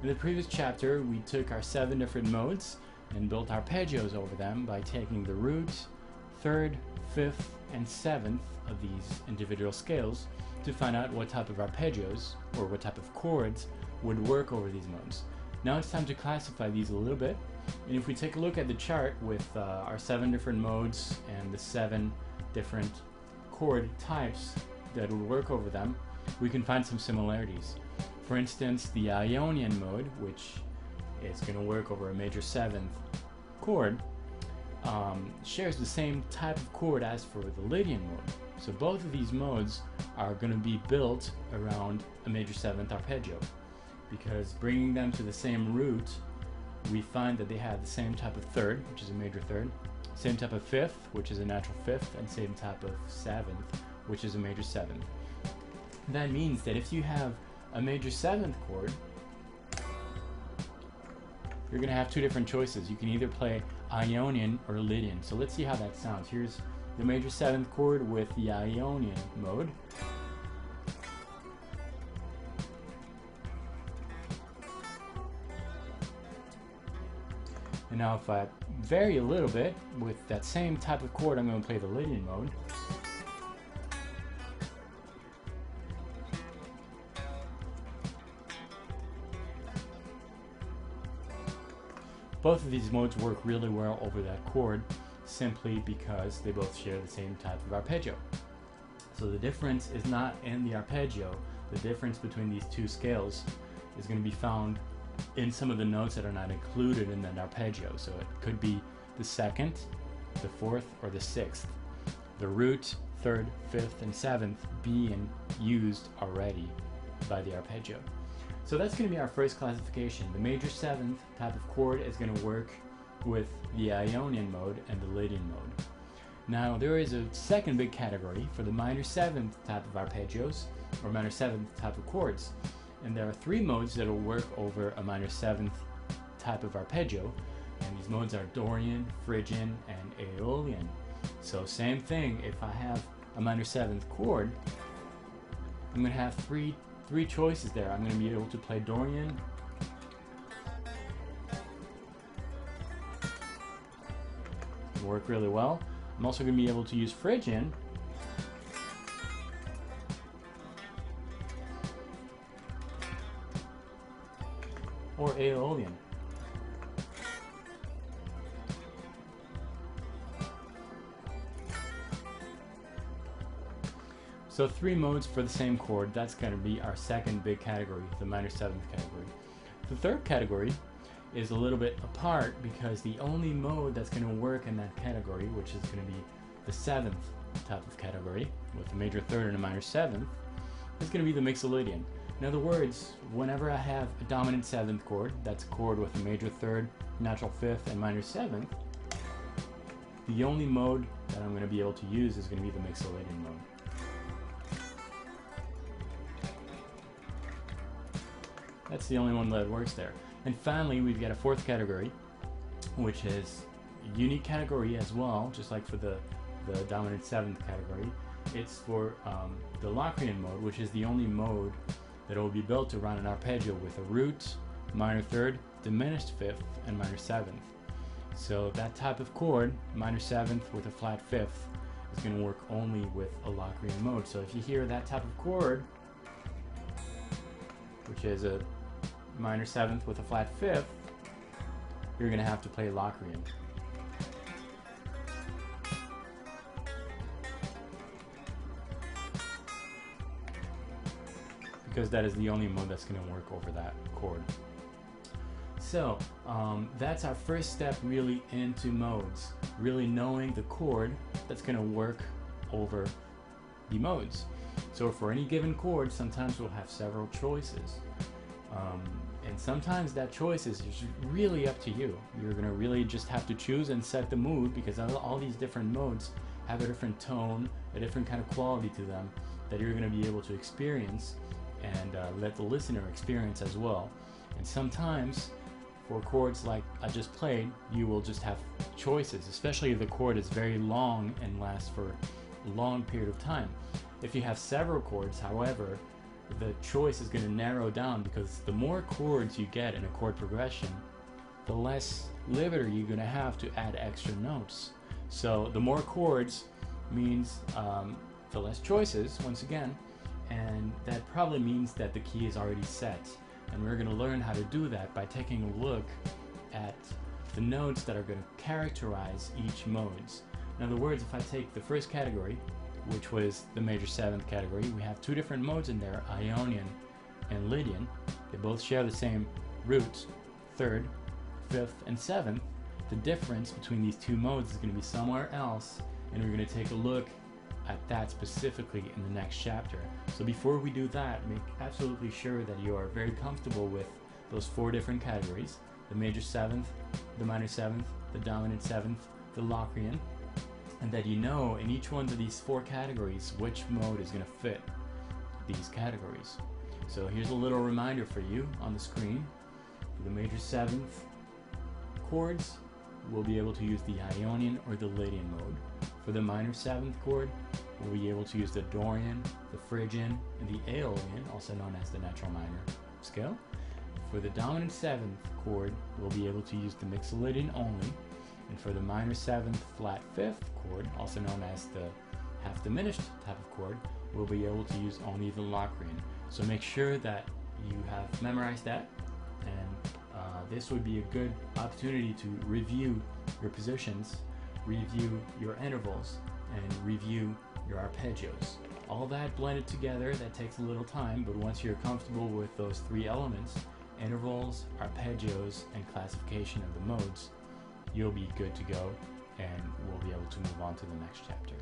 In the previous chapter, we took our 7 different modes and built arpeggios over them by taking the root, 3rd, 5th, and 7th of these individual scales to find out what type of arpeggios, or what type of chords, would work over these modes. Now it's time to classify these a little bit, and if we take a look at the chart with our 7 different modes and the 7 different chord types that will work over them, we can find some similarities. For instance, the Ionian mode, which is going to work over a major 7th chord, shares the same type of chord as for the Lydian mode. So both of these modes are going to be built around a major 7th arpeggio, because bringing them to the same root, we find that they have the same type of 3rd, which is a major 3rd, same type of 5th, which is a natural 5th, and same type of 7th, which is a major 7th. That means that if you have a major 7th chord, you're going to have 2 different choices. You can either play Ionian or Lydian. So let's see how that sounds. Here's the major 7th chord with the Ionian mode. And now if I vary a little bit with that same type of chord, I'm going to play the Lydian mode. Both of these modes work really well over that chord, simply because they both share the same type of arpeggio. So the difference is not in the arpeggio. The difference between these 2 scales is going to be found in some of the notes that are not included in that arpeggio. So it could be the 2nd, the 4th, or the 6th. The root, 3rd, 5th, and 7th being used already by the arpeggio. So that's going to be our first classification. The major 7th type of chord is going to work with the Ionian mode and the Lydian mode. Now there is a second big category for the minor 7th type of arpeggios, or minor 7th type of chords. And there are 3 modes that will work over a minor 7th type of arpeggio. And these modes are Dorian, Phrygian, and Aeolian. So same thing, if I have a minor 7th chord, I'm going to have three choices there. I'm going to be able to play Dorian, work really well. I'm also going to be able to use Phrygian, or Aeolian. So 3 modes for the same chord. That's going to be our second big category, the minor 7th category. The third category is a little bit apart, because the only mode that's going to work in that category, which is going to be the 7th type of category, with a major 3rd and a minor 7th, is going to be the Mixolydian. In other words, whenever I have a dominant 7th chord, that's a chord with a major 3rd, natural 5th, and minor 7th, the only mode that I'm going to be able to use is going to be the Mixolydian mode. That's the only one that works there. And finally, we've got a 4th category, which is a unique category as well, just like for the dominant 7th category. It's for the Lockean mode, which is the only mode that will be built around an arpeggio with a root, minor 3rd, diminished 5th, and minor 7th. So that type of chord, minor 7th with a flat 5th, is going to work only with a Lockean mode. So if you hear that type of chord, which is a minor 7th with a flat 5th, you're going to have to play Lockean. Because that is the only mode that's going to work over that chord. So that's our first step really into modes, really knowing the chord that's going to work over the modes. So for any given chord, sometimes we'll have several choices. And sometimes that choice is really up to you. You're going to really just have to choose and set the mood, because all these different modes have a different tone, a different kind of quality to them that you're going to be able to experience and let the listener experience as well. And sometimes for chords like I just played, you will just have choices, especially if the chord is very long and lasts for a long period of time. If you have several chords, however, the choice is going to narrow down, because the more chords you get in a chord progression, the less liberty you're going to have to add extra notes. So the more chords means the less choices, once again, and that probably means that the key is already set. And we're going to learn how to do that by taking a look at the notes that are going to characterize each modes. In other words, if I take the first category, which was the major seventh category, we have two different modes in there, Ionian and Lydian. They both share the same roots, third, fifth, and seventh. The difference between these two modes is going to be somewhere else, and we're going to take a look at that specifically in the next chapter. So before we do that, make absolutely sure that you are very comfortable with those four different categories: the major seventh, the minor seventh, the dominant seventh, the Lockean, and that you know in each one of these four categories which mode is going to fit these categories. So here's a little reminder for you on the screen. For the major seventh chords, we'll be able to use the Ionian or the Lydian mode. For the minor seventh chord, we'll be able to use the Dorian, the Phrygian, and the Aeolian, also known as the natural minor scale. For the dominant seventh chord, we'll be able to use the Mixolydian only. And for the minor seventh flat fifth chord, also known as the half diminished type of chord, we'll be able to use only the Lockean. So make sure that you have memorized that, and this would be a good opportunity to review your positions, review your intervals, and review your arpeggios. All that blended together, that takes a little time, but once you're comfortable with those three elements, intervals, arpeggios, and classification of the modes, you'll be good to go, and we'll be able to move on to the next chapter.